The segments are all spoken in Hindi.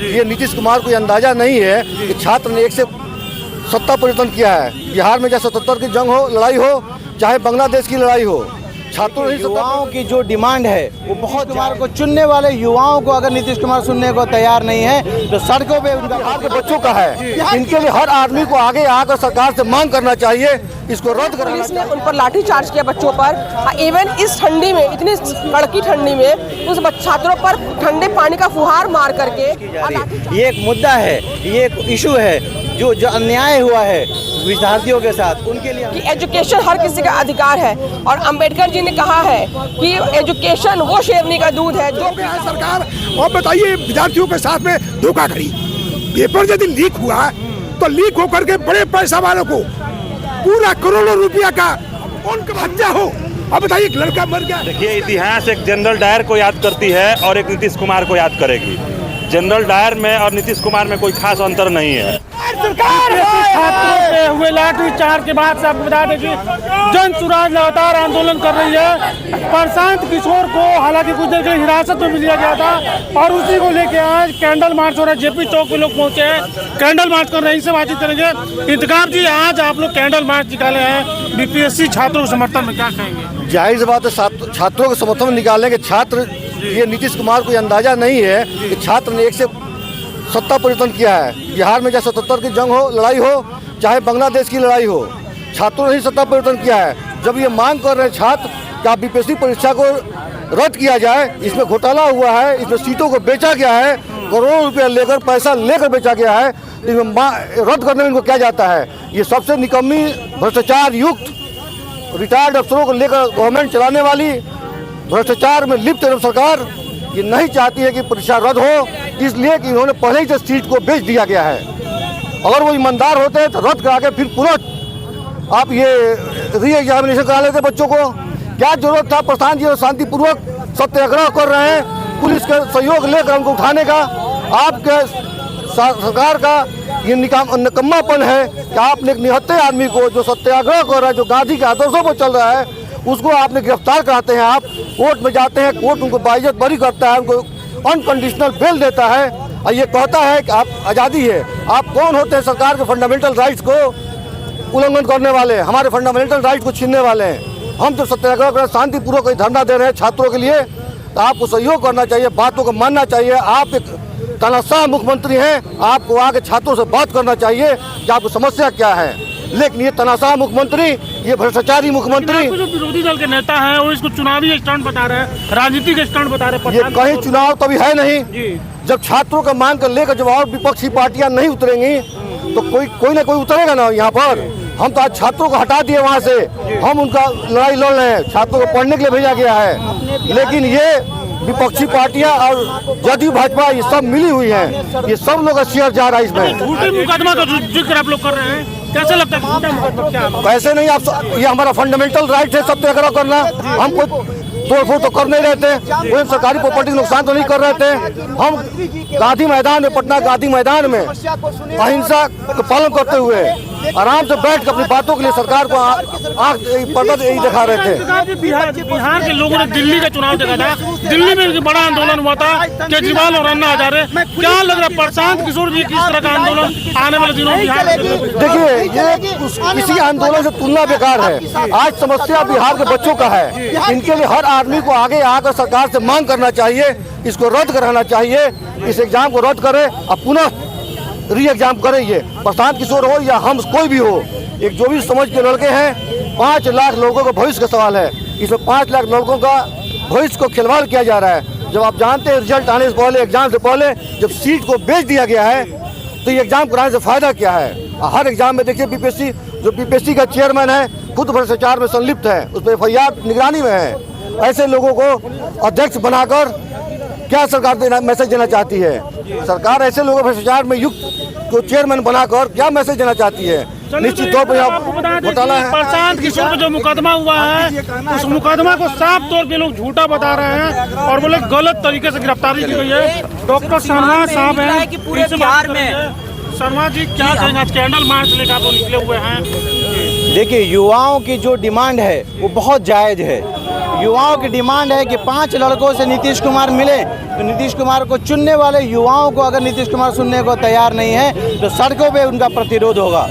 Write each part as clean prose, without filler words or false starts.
ये नीतीश कुमार को अंदाजा नहीं है कि छात्र ने एक से सत्ता परिवर्तन किया है। बिहार में चाहे 77 की जंग हो, लड़ाई हो, चाहे बांग्लादेश की लड़ाई हो, छात्रों युवाओं की जो डिमांड है वो बहुत कुमार को चुनने वाले युवाओं को अगर नीतीश कुमार सुनने को तैयार नहीं है तो सड़कों पे उनका बिहार के बच्चों का है। इनके लिए हर आदमी को आगे आकर सरकार से मांग करना चाहिए, इसको रद्द करना। पुलिस ने उन पर लाठी चार्ज किया बच्चों पर। इवन इस ठंडी में, इतनी कड़की ठंडी में उस छात्रों पर ठंडे पानी का फुहार मार करके ये एक मुद्दा है, ये एक इशू है जो अन्याय हुआ है विद्यार्थियों के साथ, उनके लिए कि एजुकेशन हर किसी का अधिकार है। और अंबेडकर जी ने कहा है कि एजुकेशन वो शेरनी का दूध है जो सरकार। और बताइए विद्यार्थियों के साथ में धोखाधड़ी, पेपर यदि लीक हुआ तो लीक होकर के बड़े पैसा वालों को पूरा करोड़ों रुपया का उनका हत्या हो। अब बताइए लड़का मर गया। देखिए, इतिहास एक जनरल डायर को याद करती है और एक नीतीश कुमार को याद करेगी। जनरल डायर में और नीतीश कुमार में कोई खास अंतर नहीं है। छात्रों पे हुए लाठी चार्ज के बाद से आपको बता दें कि जन सुराज लगातार आंदोलन कर रही है। प्रशांत किशोर को हालांकि कुछ देर के लिए हिरासत में लिया गया था और उसी को लेके आज कैंडल मार्च हो रहा है। जेपी चौक पे लोग पहुंचे हैं, कैंडल मार्च कर रहे हैं। इनसे बातचीत करेंगे। इंतखाब जी, आज आप लोग कैंडल मार्च निकाले हैं बीपीएससी छात्रों के समर्थन में, क्या कहेंगे? जाहिर सी बात है, छात्रों के समर्थन में निकालेंगे। छात्र, ये नीतीश कुमार को अंदाजा नहीं है कि छात्र ने एक से सत्ता परिवर्तन किया है। बिहार में चाहे 77 की जंग हो, लड़ाई हो, चाहे बांग्लादेश की लड़ाई हो, छात्रों ने ही सत्ता परिवर्तन किया है। जब ये मांग कर रहे हैं छात्र कि आप बीपीएससी परीक्षा को रद्द किया जाए, इसमें घोटाला हुआ है, इसमें सीटों को बेचा गया है, करोड़ों रुपया लेकर, पैसा लेकर बेचा गया है, इसमें रद्द करने में इनको क्या जाता है? ये सबसे निकम्मी, भ्रष्टाचार युक्त, रिटायर्ड अफसरों को लेकर गवर्नमेंट चलाने वाली, भ्रष्टाचार में लिप्त सरकार ये नहीं चाहती है कि परीक्षा रद्द हो, इसलिए कि इन्होंने पहले ही से सीट को बेच दिया गया है। अगर वो ईमानदार होते तो रद्द करा के फिर पुनः आप ये री एग्जामिनेशन करा लेते बच्चों को। क्या जरूरत था? प्रशांत जी शांतिपूर्वक सत्याग्रह कर रहे हैं, पुलिस का सहयोग लेकर उनको उठाने का। आपके सरकार का ये निकम्मापन है कि आपने एक निहत्थे आदमी को जो सत्याग्रह कर रहा है, जो गांधी के आदर्शों पर चल रहा है, उसको आपने गिरफ्तार कराते हैं। आप कोर्ट में जाते हैं, कोर्ट उनको बाइज्जत बरी करता है, उनको अनकंडीशनल बेल देता है और ये कहता है कि आप आज़ादी है। आप कौन होते हैं सरकार के फंडामेंटल राइट्स को उल्लंघन करने वाले, हमारे फंडामेंटल राइट्स को छीनने वाले हैं? हम तो सत्याग्रह कर शांतिपूर्वक धरना दे रहे हैं छात्रों के लिए, तो आपको सहयोग करना चाहिए, बातों को मानना चाहिए। आप एक तानाशाह मुख्यमंत्री हैं, आपको आके छात्रों से बात करना चाहिए कि आपकी समस्या क्या है। लेकिन ये तनाशाह मुख्यमंत्री, ये भ्रष्टाचारी मुख्यमंत्री, जो विरोधी दल के नेता हैं वो इसको चुनावी स्टंट बता रहे हैं, राजनीतिक स्टंट बता रहे हैं। ये कहीं चुनाव तभी है नहीं जब छात्रों का मांग कर लेकर जब और विपक्षी पार्टियां नहीं उतरेंगी तो कोई ना कोई उतरेगा ना यहाँ पर। हम तो आज छात्रों को हटा दिए वहाँ से, हम उनका लड़ाई लड़ रहे हैं। छात्रों को पढ़ने के लिए भेजा गया है, लेकिन ये विपक्षी पार्टियां और जदयू भाजपा ये सब मिली हुई हैं, ये सब लोग का शेयर जा रहा है इसमें। झूठे मुकदमा का जिक्र आप लोग कर रहे हैं, कैसे लगता है झूठा मुकदमा क्या है? वैसे नहीं, आप ये हमारा फंडामेंटल राइट है सत्याग्रह करना। हम कोई तोड़फोड़ तो कर नहीं रहे थे, कोई सरकारी प्रॉपर्टी नुकसान तो नहीं कर रहे थे। हम गांधी मैदान में, पटना गांधी मैदान में अहिंसा का पालन करते हुए आराम से बैठ कर अपनी बातों के लिए सरकार को आंख यही दिखा रहे थे। बिहार के लोगों ने दिल्ली का चुनाव देखा था, दिल्ली में बड़ा आंदोलन हुआ था, केजरीवाल और अन्ना हजारे। क्या लग रहा है प्रशांत किशोर जी किस तरह का आंदोलन आने वाले दिनों में? देखिए, ये किसी आंदोलन से तुलना बेकार है। आज समस्या बिहार के बच्चों का है, इनके लिए हर आदमी को आगे आकर सरकार से मांग करना चाहिए, इसको रद्द कराना चाहिए, इस एग्जाम को रद्द करे और पुनः री एग्जाम करे। ये प्रशांत किशोर हो या हम कोई भी हो, एक जो भी समझ के लड़के हैं, 5 लाख लोगों का भविष्य का सवाल है। इसमें 5 लाख लड़कों का भविष्य को खिलवाड़ किया जा रहा है। जब आप जानते हैं रिजल्ट आने से पहले, एग्जाम से पहले जब सीट को बेच दिया गया है तो ये एग्जाम कराने से फायदा क्या है? हर एग्जाम में देखिए बीपीएससी, जो बीपीएससी का चेयरमैन है खुद भ्रष्टाचार में संलिप्त है, उस पर FIR निगरानी में है। ऐसे लोगों को अध्यक्ष बनाकर क्या सरकार मैसेज देना चाहती है? सरकार ऐसे लोगों भ्रष्टाचार में युक्त को चेयरमैन बनाकर क्या मैसेज देना चाहती है? निश्चित तौर पर घोटाला है। प्रशांत किशोर का जो मुकदमा हुआ है, उस मुकदमा को साफ तौर पे लोग झूठा बता रहे हैं और बोले गलत तरीके से गिरफ्तारी की गई है। डॉक्टर शर्मा साहब हैं पूरे बिहार में। शर्मा जी, क्या कहेंगे? आज कैंडल मार्च लेकर आप निकले हुए हैं। देखिए, युवाओं की जो डिमांड है वो बहुत जायज़ है। युवाओं की डिमांड है कि 5 लड़कों से नीतीश कुमार मिले, तो नीतीश कुमार को चुनने वाले युवाओं को अगर नीतीश कुमार सुनने को तैयार नहीं है तो सड़कों पे उनका प्रतिरोध होगा।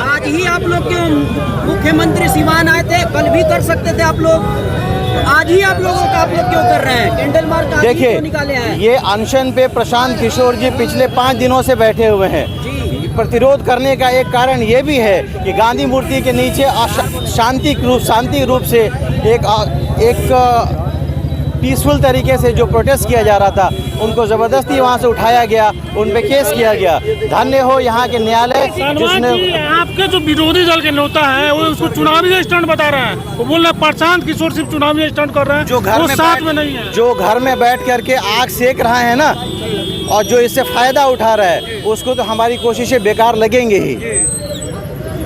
आज ही आप लोग के मुख्यमंत्री सिवान आए थे, कल भी कर सकते थे आप लोग, आज ही आप लोग क्यों कर रहे हैं? कैंडल मार्च आज ही क्यों निकाले हैं? देखिए, ये अनशन पे प्रशांत किशोर जी पिछले 5 दिनों से बैठे हुए हैं। प्रतिरोध करने का एक कारण ये भी है कि गांधी मूर्ति के नीचे शांति रूप से एक पीसफुल तरीके से जो प्रोटेस्ट किया जा रहा था, उनको ज़बरदस्ती वहाँ से उठाया गया, उन पे केस किया गया। धन्य हो यहाँ के न्यायालय जिसने आपके जो विरोधी दल के नेता है वो उसको चुनावी स्टंट बता रहे हैं। वो बोल रहे हैं प्रशांत किशोर सिर्फ चुनावी स्टंट कर रहे हैं, जो घर वो में साथ में नहीं है। जो घर में बैठ करके आग सेक रहा है ना, और जो इससे फायदा उठा रहा है, उसको तो हमारी कोशिशें बेकार लगेंगी ही।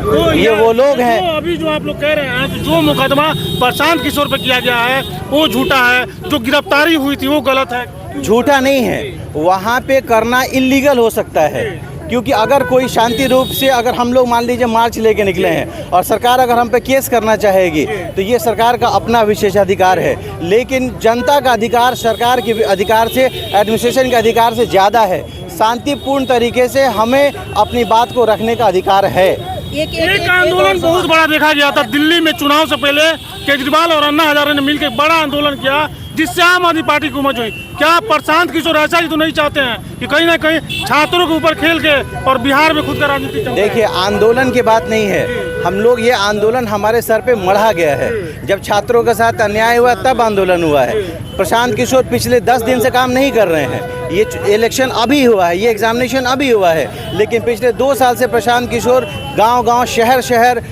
तो ये वो लोग हैं। जो अभी जो आप लोग कह रहे हैं कि जो मुकदमा प्रशांत किशोर पे किया गया है वो झूठा है, जो गिरफ्तारी हुई थी वो गलत है। झूठा नहीं है, वहाँ पे करना इलीगल हो सकता है, क्योंकि अगर कोई शांति रूप से अगर हम लोग मान लीजिए मार्च लेके निकले हैं और सरकार अगर हम पे केस करना चाहेगी तो ये सरकार का अपना विशेषाधिकार है, लेकिन जनता का अधिकार सरकार के अधिकार से, एडमिनिस्ट्रेशन के अधिकार से ज़्यादा है। शांतिपूर्ण तरीके से हमें अपनी बात को रखने का अधिकार है। एक आंदोलन बहुत बड़ा देखा गया था दिल्ली में चुनाव से पहले, केजरीवाल और अन्ना हजारे ने मिलकर बड़ा आंदोलन किया जिससे आम आदमी पार्टी को मच हुई। क्या प्रशांत किशोर ऐसा ही तो नहीं चाहते हैं कि कहीं ना कहीं छात्रों के ऊपर खेल के और बिहार में खुद का राजनीति चल? देखिए, आंदोलन की बात नहीं है, हम लोग ये आंदोलन हमारे सर पे मढ़ा गया है। जब छात्रों के साथ अन्याय हुआ तब आंदोलन हुआ है। प्रशांत किशोर पिछले 10 दिन से काम नहीं कर रहे हैं। ये इलेक्शन अभी हुआ है, ये एग्जामिनेशन अभी हुआ है, लेकिन पिछले 2 साल से प्रशांत किशोर गांव-गांव, शहर-शहर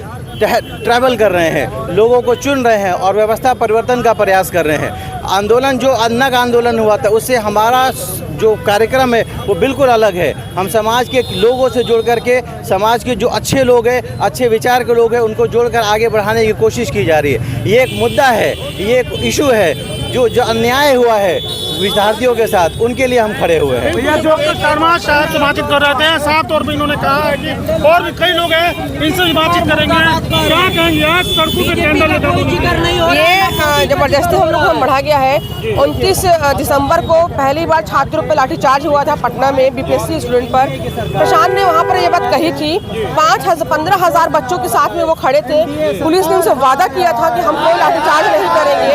ट्रैवल कर रहे हैं, लोगों को चुन रहे हैं और व्यवस्था परिवर्तन का प्रयास कर रहे हैं। आंदोलन जो अन्ना का आंदोलन हुआ था, उससे हमारा जो कार्यक्रम है वो बिल्कुल अलग है। हम समाज के लोगों से जुड़ करके, समाज के जो अच्छे लोग हैं, अच्छे विचार के लोग हैं, उनको जोड़कर आगे बढ़ाने की कोशिश की जा रही है। ये एक मुद्दा है, ये एक इशू है, जो अन्याय हुआ है विद्यार्थियों के साथ, उनके लिए हम खड़े हुए हैं। भैया, जो शर्मा साहब से बातचीत कर रहे थे, साफ तौर पे इन्होंने कहा है कि और भी कई लोग हैं, इनसे भी बातचीत करेंगे। क्या कहेंगे आज सड़कों पे कैंडल ये जबरदस्ती हम लोग को बढ़ा गया है। 29 दिसंबर को पहली बार छात्रों पर लाठीचार्ज हुआ था पटना में, बीपीएससी स्टूडेंट पर। प्रशांत ने वहाँ पर ये बात कही थी, 15,000 बच्चों के साथ में वो खड़े थे। पुलिस ने उनसे वादा किया था कि हम कोई लाठीचार्ज नहीं करेंगे,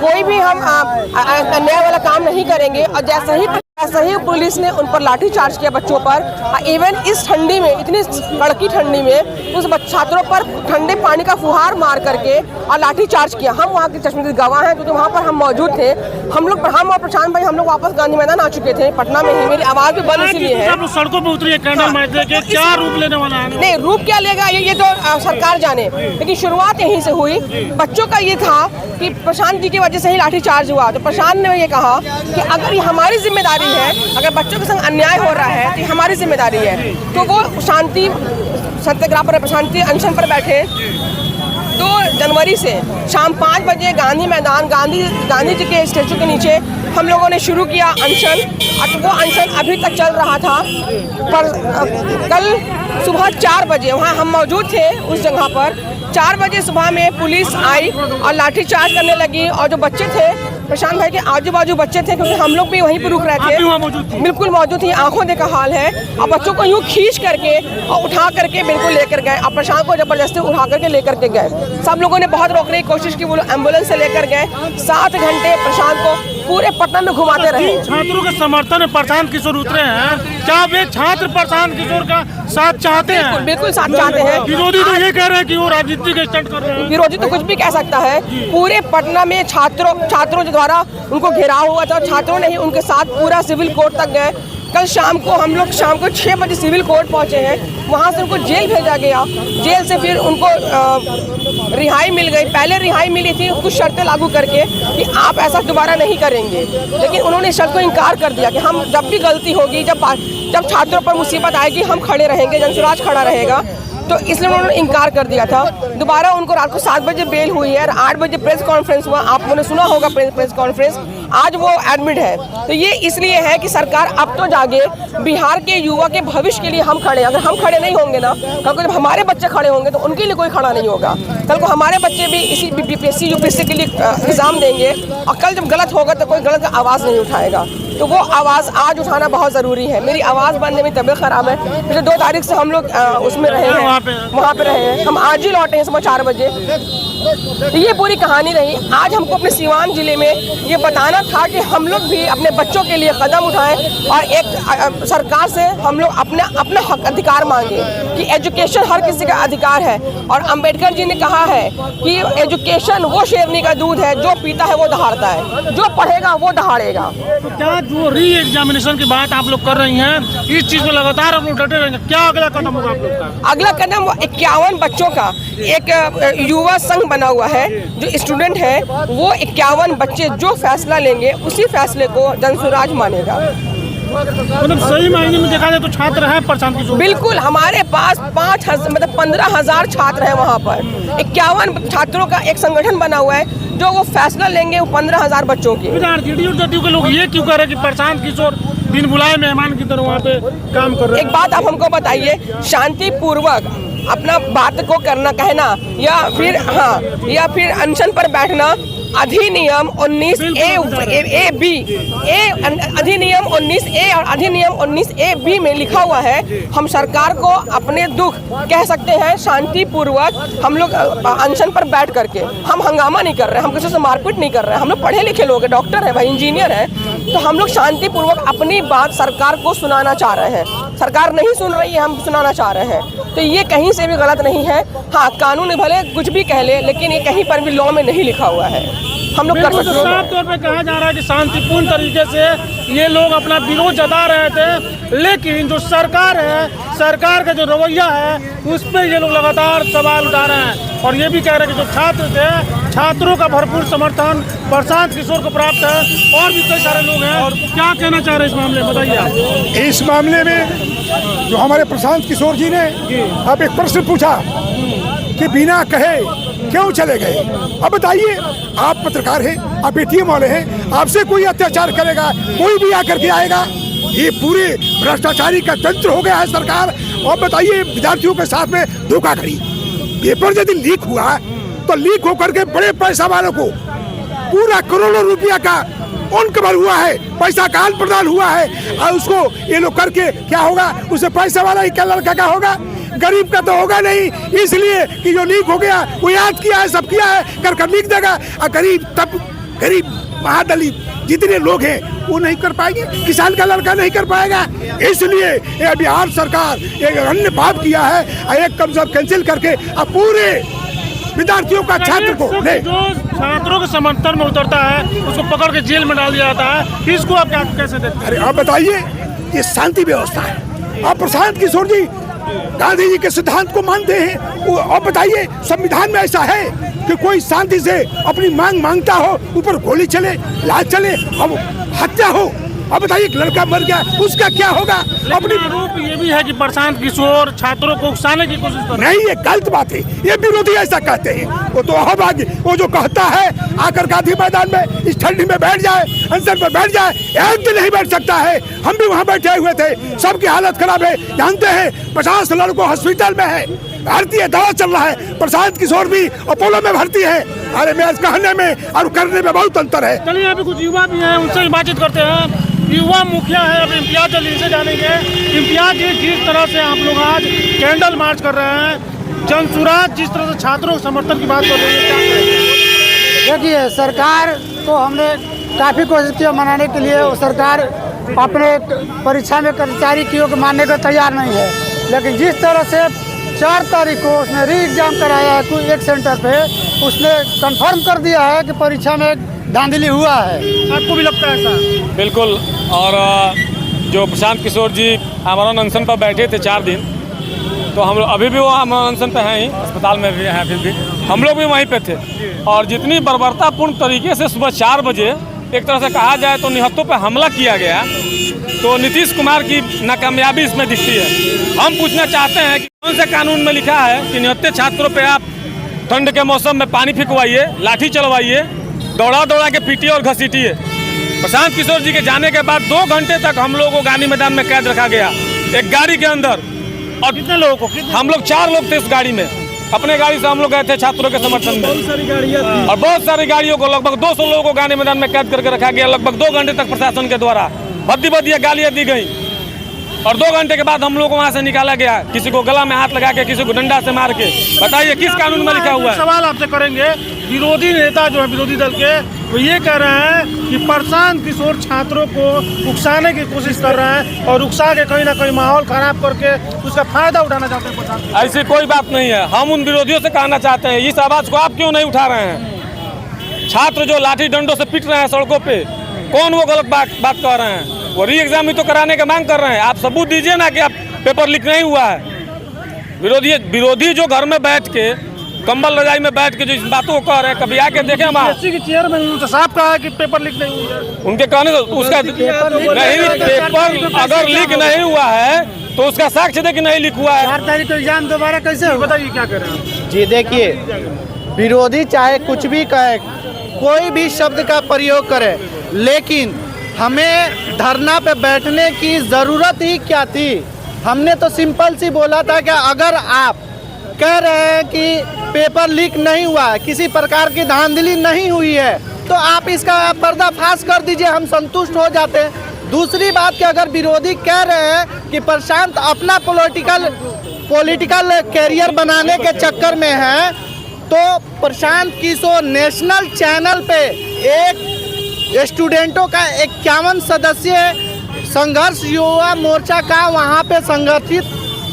कोई भी हम अन्याय वाला काम नहीं करेंगे, और जैसे ही पुलिस ने उन पर लाठीचार्ज किया बच्चों पर। इवन इस ठंडी में, इतनी कड़की ठंडी में, उस छात्रों पर ठंडे पानी का फुहार मार करके और लाठीचार्ज किया। हम वहाँ के चश्मदीद गवाह हैं, क्योंकि वहाँ पर हम मौजूद थे। हम और प्रशांत भाई हम लोग वापस गांधी मैदान आ चुके थे पटना में ही। मेरी आवाज़ भी बंद इसलिए है। आप सड़कों पर उतरिए, कैंडल मार्च देके क्या रूप लेने वाला है? नहीं, रूप क्या लेगा ये तो सरकार जाने, लेकिन शुरुआत यहीं से हुई। बच्चों का ये था कि प्रशांत जी की वजह से ही लाठीचार्ज हुआ, तो प्रशांत ने ये कहा कि अगर ये हमारी जिम्मेदारी है, अगर बच्चों के संग अन्याय हो रहा है तो ये हमारी जिम्मेदारी है। तो वो शांति सत्याग्रह पर, शांति अनशन पर बैठे। 2 जनवरी से शाम 5 बजे गांधी मैदान, गांधी जी के स्टैचू के नीचे हम लोगों ने शुरू किया अनशन। और वो अनशन अभी तक चल रहा था। पर कल सुबह 4 बजे वहाँ हम मौजूद थे उस जगह पर। 4 बजे सुबह में पुलिस आई और लाठीचार्ज करने लगी, और जो बच्चे थे, प्रशांत भाई के आजू बाजू बच्चे थे, क्योंकि हम लोग भी वहीं पर रुक रहे थे, बिल्कुल मौजूद थी, आंखों देखा हाल है। और बच्चों को यूँ खींच करके और उठा करके बिल्कुल लेकर गए, और प्रशांत को जबरदस्ती उठा करके लेकर के गए। सब लोगों ने बहुत रोकने की कोशिश की, वो एम्बुलेंस से लेकर गए। 7 घंटे प्रशांत को पूरे पटना में घुमाते रहे। छात्रों के समर्थन में प्रशांत किशोर उतरे हैं, क्या वे छात्र प्रशांत किशोर का साथ चाहते हैं? बिल्कुल साथ चाहते हैं। विरोधी तो ये कह रहे हैं कि वो राजनीति के स्टंट कर रहे हैं। विरोधी तो कुछ भी कह सकता है। पूरे पटना में छात्रों के द्वारा उनको घेराव हुआ था, छात्रों ने ही उनके साथ पूरा सिविल कोर्ट तक गए। कल शाम को हम लोग शाम को 6 बजे सिविल कोर्ट पहुंचे हैं, वहां से उनको जेल भेजा गया। जेल से फिर उनको रिहाई मिल गई। पहले रिहाई मिली थी कुछ शर्तें लागू करके कि आप ऐसा दोबारा नहीं करेंगे, लेकिन उन्होंने शर्त को इनकार कर दिया कि हम जब भी गलती होगी, जब छात्रों पर मुसीबत आएगी, हम खड़े रहेंगे, जनसुराज खड़ा रहेगा। तो इसलिए उन्होंने इनकार कर दिया था। दोबारा उनको रात को 7 बजे बेल हुई है और 8 बजे प्रेस कॉन्फ्रेंस हुआ। आप लोगों ने सुना होगा प्रेस कॉन्फ्रेंस। आज वो एडमिट है। तो ये इसलिए है कि सरकार अब तो जागे, बिहार के युवा के भविष्य के लिए हम खड़े हैं। अगर हम खड़े नहीं होंगे ना, कल को जब हमारे बच्चे खड़े होंगे तो उनके लिए कोई खड़ा नहीं होगा। कल को हमारे बच्चे भी इसी बीपीएससी यूपीएससी के लिए एग्जाम देंगे और कल जब गलत होगा तो कोई गलत आवाज़ नहीं उठाएगा। तो वो आवाज़ आज उठाना बहुत ज़रूरी है। मेरी आवाज़ बनने में तबीयत ख़राब है, पिछले 2 तारीख से हम लोग उसमें रहे हैं, वहाँ पे रहे हैं। हम आज ही लौटे हैं सुबह 4 बजे। तो ये पूरी कहानी रही। आज हमको अपने सीवान ज़िले में ये बताना था कि हम लोग भी अपने बच्चों के लिए कदम उठाएं और एक सरकार से हम लोग अपना हक अधिकार मांगे कि एजुकेशन हर किसी का अधिकार है। और अंबेडकर जी ने कहा है कि एजुकेशन वो शेरनी का दूध है, जो पीता है वो दहाड़ता है, जो पढ़ेगा वो दहाड़ेगा। तो क्या जो री एग्जामिनेशन की बात आप लोग कर रही हैं, इस चीज़ में लगातार हम लोग डटे रहेंगे, क्या अगला कदम होगा आप लोग का? अगला कदम 51 बच्चों का एक युवा संघ बना हुआ है। जो स्टूडेंट है वो 51 बच्चे जो फैसला लेंगे उसी फैसले को जनसुराज मानेगा। मतलब सही मायने में देखा जाए तो छात्र हैं प्रशांत किशोर? बिल्कुल, हमारे पास 15,000 छात्र हैं वहाँ पर। 51 छात्रों का एक संगठन बना हुआ है जो वो फैसला लेंगे 15,000 बच्चों की। जदयू के लोग ये क्यों कह रहे हैं कि प्रशांत किशोर बिन बुलाए मेहमान की तरह वहाँ पे काम कर रहे हैं? एक बात आप हमको बताइए, शांति पूर्वक अपना बात को करना, कहना या फिर अनशन पर बैठना अधिनियम 19A अधिनियम 19A और अधिनियम 19AB में लिखा हुआ है। हम सरकार को अपने दुख कह सकते हैं शांति पूर्वक। हम लोग अनशन पर बैठ करके, हम हंगामा नहीं कर रहे, हम किसी से मारपीट नहीं कर रहे हैं। हम लोग पढ़े लिखे लोग हैं, डॉक्टर है भाई, इंजीनियर है। तो हम लोग शांति पूर्वक अपनी बात सरकार को सुनाना चाह रहे हैं। सरकार नहीं सुन रही है, हम सुनाना चाह रहे हैं। तो ये कहीं से भी गलत नहीं है। हाँ, कानून भले कुछ भी कह ले, लेकिन ये कहीं पर भी लॉ में नहीं लिखा हुआ है। हम लोग कर सकते हैं। साफ तौर पे कहा जा रहा है कि शांतिपूर्ण तरीके से ये लोग अपना विरोध जता रहे थे, लेकिन जो सरकार है, सरकार का जो रवैया है, उस पर ये लोग लगातार सवाल उठा रहे हैं। और ये भी कह रहे हैं कि जो छात्र थे, छात्रों का भरपूर समर्थन प्रशांत किशोर को प्राप्त है। और भी कई सारे लोग हैं। और क्या कहना चाह रहे हैं इस मामले में, बताइए आप। इस मामले में जो हमारे प्रशांत किशोर जी ने अब एक प्रश्न पूछा कि बिना कहे क्यों चले गए। अब बताइए, आप पत्रकार हैं, आप एटीएम वाले हैं, आपसे कोई अत्याचार करेगा, कोई भी आकर के आएगा? ये पूरे भ्रष्टाचारी का तंत्र हो गया है सरकार। और बताइए, विद्यार्थियों के साथ में धोखाधड़ी। पेपर यदि लीक हुआ तो लीक होकर के बड़े पैसा वालों को पूरा करोड़ों रुपया का उनकबर हुआ है, पैसा का आदान प्रदान हुआ है। और उसको ये लोग करके क्या होगा? उसे पैसा वाला ही क्या लड़का का होगा, गरीब का तो होगा नहीं। इसलिए कि जो लीक हो गया वो याद किया है, सब किया है, कर लीक देगा। और गरीब महादलित जितने लोग हैं वो नहीं कर पाएंगे, किसान का लड़का नहीं कर पाएगा। इसलिए ये बिहार सरकार एक अन्य पाप किया है, एक कम सब कैंसिल करके अब पूरे विद्यार्थियों का छात्र को जो छात्रों के समर्थन में उतरता है उसको पकड़ के जेल में डाल दिया जाता है। इसको आप कैसे देखते हैं? अरे आप बताइए, ये शांति व्यवस्था है। आप प्रशांत किशोर जी गांधी जी के सिद्धांत को मानते हैं। और बताइए, संविधान में ऐसा है कि कोई शांति से अपनी मांग मांगता हो, ऊपर गोली चले, लाश चले, अब हत्या हो। अब बताइए, एक लड़का मर गया, उसका क्या होगा? अपनी आरोप ये भी है कि प्रशांत किशोर छात्रों को उकसाने की कोशिश कर रहे हैं। नहीं, ये गलत बात है। ये विरोधी ऐसा कहते हैं। वो तो अहोभाग्य, वो जो कहता है आकर गांधी मैदान में इस ठंडी में बैठ जाए, अनशन पर बैठ जाए, एक दिन नहीं बैठ सकता है। हम भी वहाँ बैठे हुए थे, सबकी हालत खराब है। जानते हैं 50 लड़कों हॉस्पिटल में है, भर्ती है, दवा चल रहा है। प्रशांत किशोर भी अपोलो में भर्ती है। अरे मैं कहने में और करने में बहुत अंतर है। चलिए, यहाँ पे कुछ युवा भी हैं, उनसे ही बातचीत करते हैं। युवा मुखिया है अब इम्तियाज अली से जानेंगे। इम्तियाज जी, जिस तरह से आप लोग आज कैंडल मार्च कर रहे हैं, जनसुराज जिस तरह से छात्रों के समर्थन की बात कर रही है, क्या कहेंगे? देखिए, सरकार को हमने काफ़ी कोशिश की मनाने के लिए। सरकार अपने परीक्षा में कर्मचारियों को मानने को तैयार नहीं है। लेकिन जिस तरह से 4 तारीख को उसने री एग्जाम कराया है कोई एक सेंटर पे, उसने कंफर्म कर दिया है कि परीक्षा में धांधली हुआ है। आपको भी लगता है ऐसा? बिल्कुल। और जो प्रशांत किशोर जी आमरण अनशन पर बैठे थे 4 दिन, तो हम लोग अभी भी वो आमरण अनशन पे हैं ही, अस्पताल में भी हैं, फिर भी हम लोग भी वहीं पे थे। और जितनी बर्बरतापूर्ण तरीके से सुबह 4 बजे एक तरह से कहा जाए तो निहत्तों पे हमला किया गया, तो नीतीश कुमार की नाकामयाबी इसमें दिखती है। हम पूछना चाहते हैं कि कौन से कानून में लिखा है कि निहत्ते छात्रों पे आप ठंड के मौसम में पानी फेंकवाइए, लाठी चलवाइए, दौड़ा के पीटिए और घसीटिए। प्रशांत किशोर जी के जाने के बाद 2 घंटे तक हम लोगों को गांधी मैदान में कैद रखा गया, एक गाड़ी के अंदर। और कितने लोगों को? हम लोग 4 लोग थे इस गाड़ी में। अपने गाड़ी से हम लोग गए थे छात्रों के समर्थन में, बहुत सारी गाड़ियाँ थी। और बहुत सारी गाड़ियों को लगभग 200 लोगों को गांधी मैदान में कैद करके रखा गया। लगभग 2 घंटे तक प्रशासन के द्वारा भद्दी गालियाँ दी गई, और 2 घंटे के बाद हम लोग को वहाँ से निकाला गया, किसी को गला में हाथ लगा के, किसी को डंडा से मार के। बताइए किस कानून में लिखा हुआ है? सवाल आपसे करेंगे। विरोधी नेता जो है विरोधी दल के, वो ये कह रहे हैं कि प्रशांत किशोर छात्रों को उकसाने की कोशिश कर रहे हैं और उकसा के कहीं ना कहीं माहौल खराब करके उसका फायदा उठाना चाहते हैं। ऐसी कोई बात नहीं है। हम उन विरोधियों से कहना चाहते हैं, इस आवाज को आप क्यों नहीं उठा रहे हैं? छात्र जो लाठी डंडों से पीट रहे हैं सड़कों पे, कौन वो गलत बात कह रहे हैं? वो री एग्जाम ही तो कराने की मांग कर रहे हैं। आप सबूत दीजिए ना कि आप पेपर लीक नहीं हुआ है। विरोधी जो घर में बैठ के, कंबल रजाई में बैठ के जो इस बातों को कह रहे हैं, कभी आके देखे हम की चेयरमैन तो साफ कहा है कि पेपर लीक नहीं हुआ है। उनके कहने से उसका नहीं, पेपर अगर लीक नहीं हुआ है तो उसका साक्ष्य दे कि नहीं लीक हुआ है। 4 तारीख को एग्जाम दोबारा कैसे होगा? बताइए क्या कर रहे हैं? जी देखिए, विरोधी चाहे कुछ भी कहे, कोई भी शब्द का प्रयोग करे, लेकिन हमें धरना पे बैठने की ज़रूरत ही क्या थी? हमने तो सिंपल सी बोला था कि अगर आप कह रहे हैं कि पेपर लीक नहीं हुआ है, किसी प्रकार की धांधली नहीं हुई है, तो आप इसका पर्दाफाश कर दीजिए, हम संतुष्ट हो जाते हैं। दूसरी बात कि अगर विरोधी कह रहे हैं कि प्रशांत अपना पॉलिटिकल कैरियर बनाने के चक्कर में है, तो प्रशांत किशोर नेशनल चैनल पे एक स्टूडेंटों का 51 सदस्यीय संघर्ष युवा मोर्चा का वहाँ पे संगठित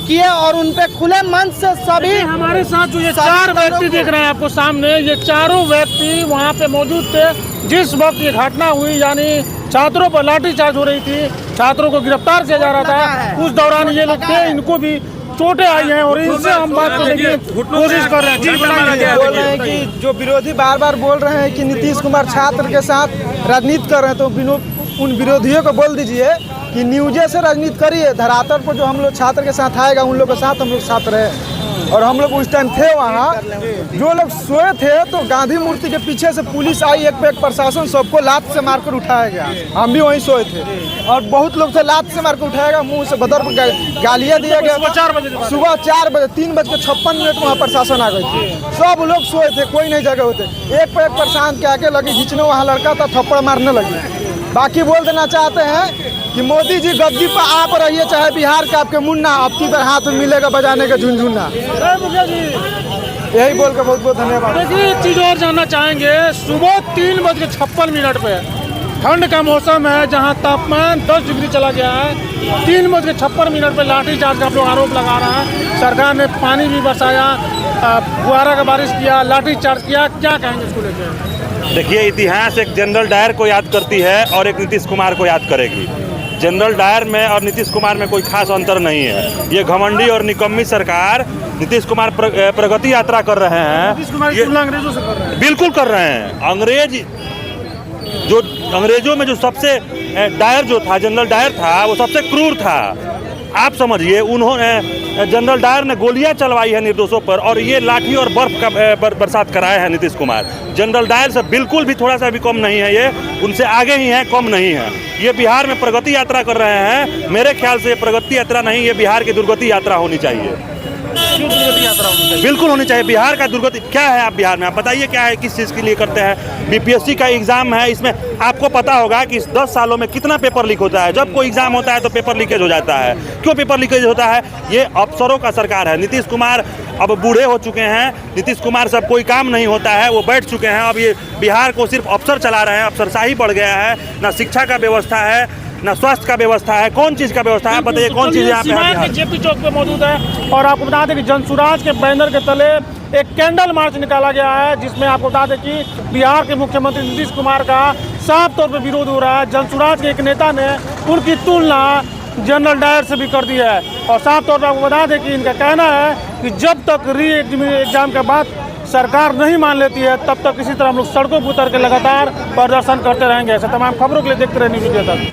किए और उन पे खुले मंच से सभी हमारे साथ जो ये 4 व्यक्ति देख रहे हैं आपको सामने, ये चारों व्यक्ति वहाँ पे मौजूद थे जिस वक्त ये घटना हुई, यानी छात्रों पर लाठीचार्ज हो रही थी, छात्रों को गिरफ्तार किया जा रहा था। उस दौरान ये लोग थे, इनको भी चोटें आई हैं और इनसे हम बात करने की कोशिश कर रहे हैं। बोल रहे हैं कि जो विरोधी बार बार बोल रहे हैं कि नीतीश कुमार छात्र के साथ राजनीति कर रहे हैं, तो उन विरोधियों को बोल दीजिए कि न्यूज़े से राजनीति करिए। धरातल पर जो हम लोग छात्र के साथ आएगा, उन लोग के साथ हम लोग साथ रहे, और हम लोग उस टाइम थे वहाँ। जो लोग सोए थे तो गांधी मूर्ति के पीछे से पुलिस आई, एक पे एक प्रशासन, सबको लात से मारकर उठाया गया। हम भी वहीं सोए थे और बहुत लोग थे, लात से मारकर उठाया गया, मुंह से बदर गालियाँ दिया गया। सुबह 4 बजे 3:56 वहाँ प्रशासन आ गई थी। सब लोग सोए थे, कोई नहीं जगह होते। एक पे एक प्रशांत के आके लगी खींचने, वहाँ लड़का था, थप्पड़ मारने लगी। बाकी बोल देना चाहते हैं कि मोदी जी गद्दी पर आप रहिए, चाहे बिहार का आपके मुन्ना, आपकी तरह हाथ में मिलेगा बजाने का झुनझुना। यही बोल के बहुत बहुत धन्यवाद। देखिए एक चीज़ और जानना चाहेंगे, सुबह 3:56 पे ठंड का मौसम है, जहां तापमान 10 डिग्री चला गया है, 3:56 पे लाठीचार्ज का आप लोग आरोप लगा रहे हैं। सरकार ने पानी भी बरसाया, फुहारा का बारिश किया, लाठीचार्ज किया, क्या कहेंगे इसको लेकर? देखिए, इतिहास एक जनरल डायर को याद करती है और एक नीतीश कुमार को याद करेगी। जनरल डायर में और नीतीश कुमार में कोई खास अंतर नहीं है। ये घमंडी और निकम्मी सरकार, नीतीश कुमार प्रगति यात्रा कर रहे हैं, नीतीश कुमार की तुलना अंग्रेजों से कर रहे हैं। बिल्कुल कर रहे हैं। अंग्रेजों में जो सबसे डायर जो था, जनरल डायर था, वो सबसे क्रूर था। आप समझिए, उन्होंने जनरल डायर ने गोलियां चलवाई है निर्दोषों पर, और ये लाठी और बर्फ का बरसात कराया है नीतीश कुमार। जनरल डायर से बिल्कुल भी थोड़ा सा भी कम नहीं है, ये उनसे आगे ही है, कम नहीं है। ये बिहार में प्रगति यात्रा कर रहे हैं। मेरे ख्याल से ये प्रगति यात्रा नहीं, ये बिहार की दुर्गति यात्रा होनी चाहिए। बिल्कुल होनी चाहिए। बिहार का दुर्गति क्या है? आप बिहार में आप बताइए क्या है, किस चीज़ के लिए करते हैं? बीपीएससी का एग्जाम है, इसमें आपको पता होगा कि इस 10 सालों में कितना पेपर लीक होता है। जब कोई एग्जाम होता है तो पेपर लीकेज हो जाता है। क्यों पेपर लीकेज होता है? ये अफसरों का सरकार है। नीतीश कुमार अब बूढ़े हो चुके हैं, नीतीश कुमार से अब कोई काम नहीं होता है, वो बैठ चुके हैं। अब ये बिहार को सिर्फ अफसर चला रहे हैं, अफसरशाही बढ़ गया है। ना शिक्षा का व्यवस्था है, ना स्वास्थ्य का व्यवस्था है। कौन चीज़ का व्यवस्था है? बताइए कौन चीज़ यहाँ पे? जेपी चौक पे मौजूद है और आपको बता दें कि जनसुराज के बैनर के तले एक कैंडल मार्च निकाला गया है, जिसमें आपको बता दें कि बिहार के मुख्यमंत्री नीतीश कुमार का साफ तौर पर विरोध हो रहा है। जनसुराज के एक नेता ने उनकी तुलना जनरल डायर से भी कर दी है और साफ तौर पर आपको बता दें कि इनका कहना है कि जब तक री एग्जाम के बाद सरकार नहीं मान लेती है, तब तक इसी तरह हम लोग सड़कों पर उतर के लगातार प्रदर्शन करते रहेंगे। ऐसे तमाम खबरों के लिए देखते रहे न्यूज़ इंडिया तक।